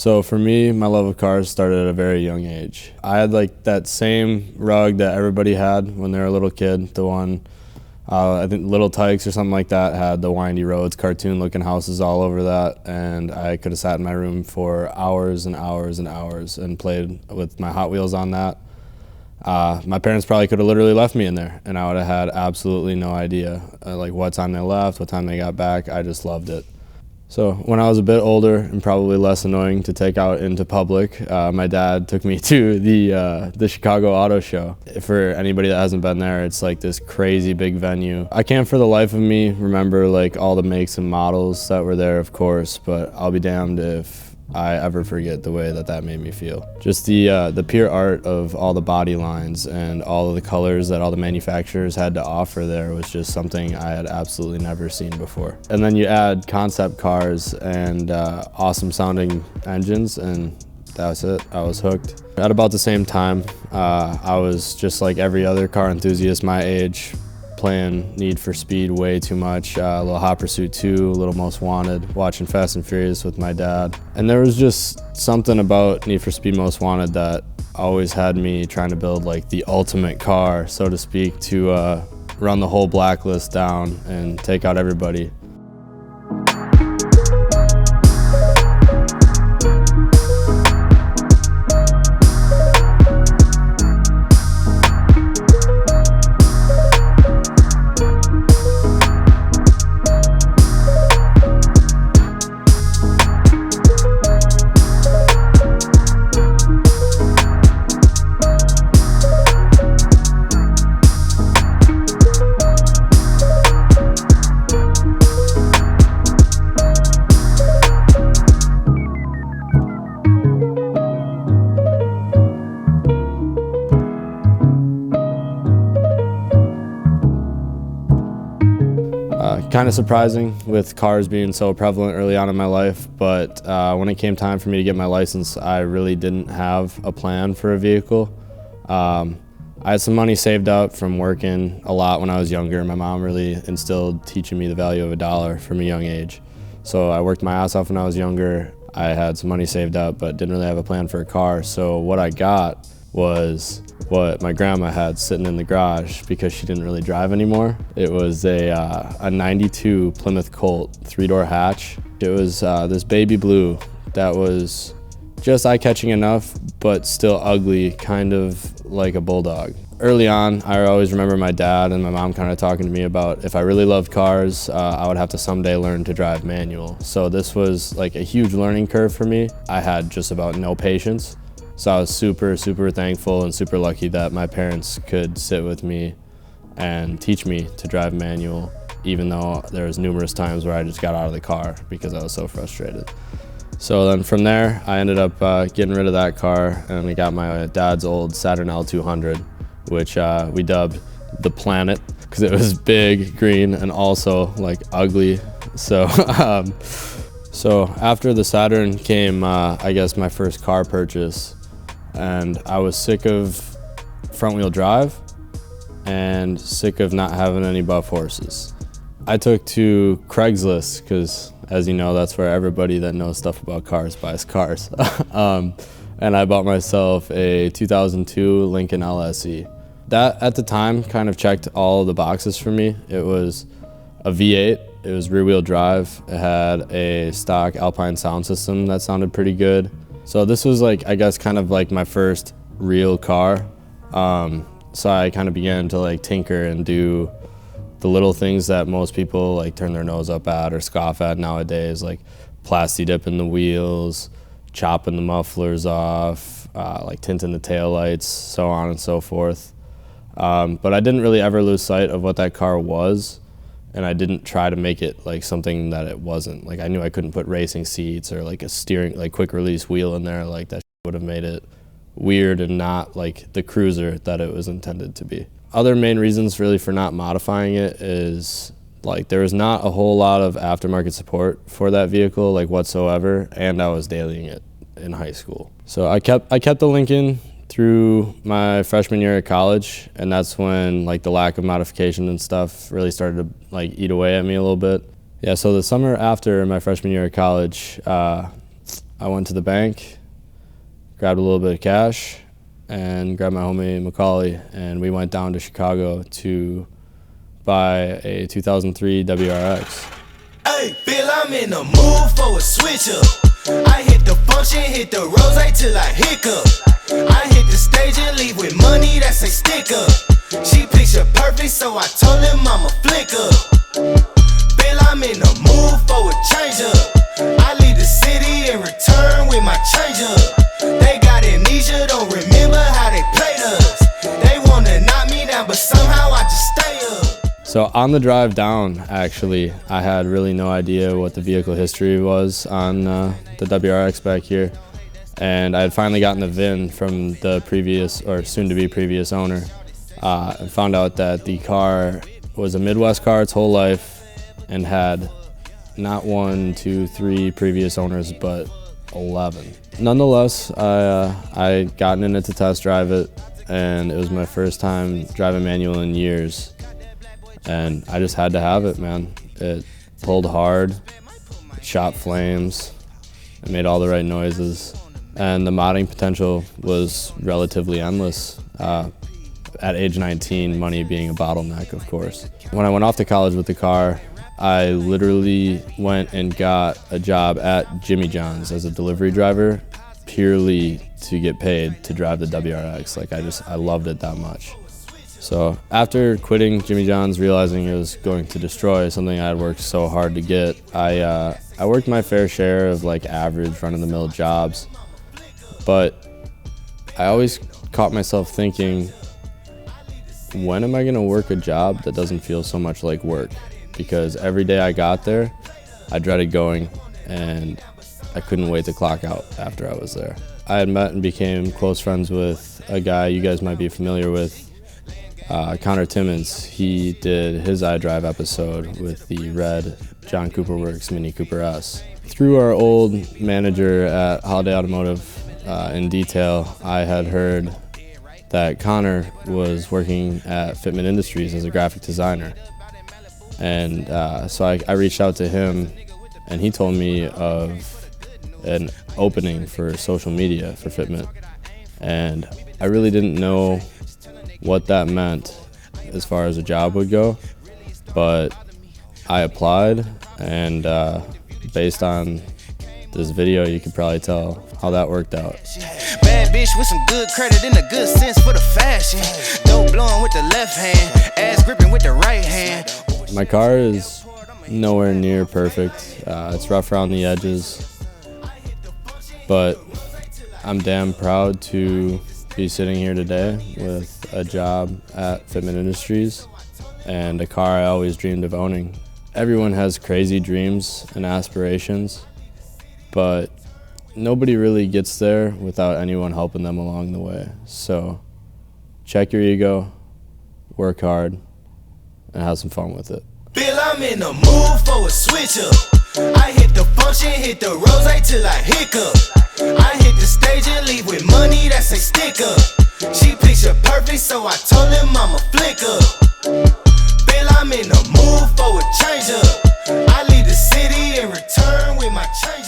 So for me, my love of cars started at a very young age. I had like that same rug that everybody had when they were a little kid, the one, I think Little Tykes or something like that, had the windy roads, cartoon-looking houses all over that, and I could have sat in my room for hours and hours and hours and played with my Hot Wheels on that. My parents probably could have literally left me in there, and I would have had absolutely no idea like what time they left, what time they got back. I just loved it. So when I was a bit older and probably less annoying to take out into public, my dad took me to the Chicago Auto Show. For anybody that hasn't been there, it's like this crazy big venue. I can't for the life of me remember like all the makes and models that were there, of course, but I'll be damned if I ever forget the way that that made me feel. Just the pure art of all the body lines and all of the colors that all the manufacturers had to offer there was just something I had absolutely never seen before. And then you add concept cars and awesome sounding engines, and that's it. I was hooked. At about the same time, I was just like every other car enthusiast my age, playing Need for Speed way too much, a little Hot Pursuit 2, a little Most Wanted, watching Fast and Furious with my dad. And there was just something about Need for Speed Most Wanted that always had me trying to build like the ultimate car, so to speak, to run the whole blacklist down and take out everybody. Kind of surprising with cars being so prevalent early on in my life, but when it came time for me to get my license, I really didn't have a plan for a vehicle. I had some money saved up from working a lot when I was younger. My mom really instilled teaching me the value of $1 from a young age. So I worked my ass off when I was younger. I had some money saved up, but didn't really have a plan for a car. So what I got was what my grandma had sitting in the garage because she didn't really drive anymore. It was a 92 Plymouth Colt 3-door hatch. It was this baby blue that was just eye-catching enough, but still ugly, kind of like a bulldog. Early on, I always remember my dad and my mom kind of talking to me about if I really loved cars, I would have to someday learn to drive manual. So this was like a huge learning curve for me. I had just about no patience. So I was super, super thankful and super lucky that my parents could sit with me and teach me to drive manual, even though there was numerous times where I just got out of the car because I was so frustrated. So then from there, I ended up getting rid of that car, and we got my dad's old Saturn L200, which we dubbed the Planet because it was big, green, and also like ugly. So so after the Saturn came, I guess, my first car purchase. And I was sick of front wheel drive and sick of not having any buff horses. I took to Craigslist because, as you know, that's where everybody that knows stuff about cars buys cars. And I bought myself a 2002 Lincoln LSE. That at the time kind of checked all the boxes for me. It was a V8, it was rear wheel drive, it had a stock Alpine sound system that sounded pretty good. So this was like, I guess, kind of like my first real car. So I kind of began to like tinker and do the little things that most people like turn their nose up at or scoff at nowadays, like plasti dipping the wheels, chopping the mufflers off, like tinting the taillights, so on and so forth. But I didn't really ever lose sight of what that car was, and I didn't try to make it like something that it wasn't. Like I knew I couldn't put racing seats or like a steering, like quick release wheel in there. Like that would have made it weird and not like the cruiser that it was intended to be. Other main reasons really for not modifying it is like there was not a whole lot of aftermarket support for that vehicle like whatsoever, and I was dailying it in high school. So I kept the Lincoln through my freshman year at college, and that's when like the lack of modification and stuff really started to like eat away at me a little bit. Yeah, so the summer after my freshman year at college, I went to the bank, grabbed a little bit of cash, and grabbed my homie Macaulay, and we went down to Chicago to buy a 2003 WRX. Hey, Bill, I'm in the mood for a switch up. I hit the function, hit the rose till I hiccup. I hit the stage and leave with money that say stick up. She picture perfect, so I told him I'm a flick up. Bill, I'm in the mood for a change up. I leave the city and return with my change up. They got amnesia, don't remember how they played us. They wanna knock me down, but somehow I just stay up. So on the drive down, actually, I had really no idea what the vehicle history was on the WRX back here. And I had finally gotten the VIN from the previous, or soon-to-be previous owner, and found out that the car was a Midwest car its whole life and had not 1, 2, 3 previous owners, but 11. Nonetheless, I gotten in it to test drive it, and it was my first time driving manual in years. And I just had to have it, man. It pulled hard, it shot flames, it made all the right noises, and the modding potential was relatively endless. At age 19, money being a bottleneck, of course. When I went off to college with the car, I literally went and got a job at Jimmy John's as a delivery driver, purely to get paid to drive the WRX. Like, I loved it that much. So after quitting Jimmy John's, realizing it was going to destroy something I had worked so hard to get, I worked my fair share of like average run-of-the-mill jobs. But I always caught myself thinking, when am I gonna work a job that doesn't feel so much like work? Because every day I got there, I dreaded going, and I couldn't wait to clock out after I was there. I had met and became close friends with a guy you guys might be familiar with, Connor Timmons. He did his iDrive episode with the red John Cooper Works Mini Cooper S. Through our old manager at Holiday Automotive in detail, I had heard that Connor was working at Fitment Industries as a graphic designer. And so I reached out to him, and he told me of an opening for social media for Fitment. And I really didn't know what that meant as far as a job would go, but I applied, and based on this video, you could probably tell how that worked out. Bad bitch with some good credit and a good sense for the fashion. Dope blowing with the left hand, ass gripping with the right hand. My car is nowhere near perfect. It's rough around the edges, but I'm damn proud to be sitting here today with a job at Fitment Industries and a car I always dreamed of owning. Everyone has crazy dreams and aspirations, but nobody really gets there without anyone helping them along the way. So check your ego, work hard, and have some fun with it. Bill, I'm in the mood for a switch up. I hit the function, hit the rose till I hiccup. I hit the stage and leave with money that say stick up. She picture perfect, so I told him I'm a flick up. Bill, I'm in the mood for a change up. I leave the city and return with my change.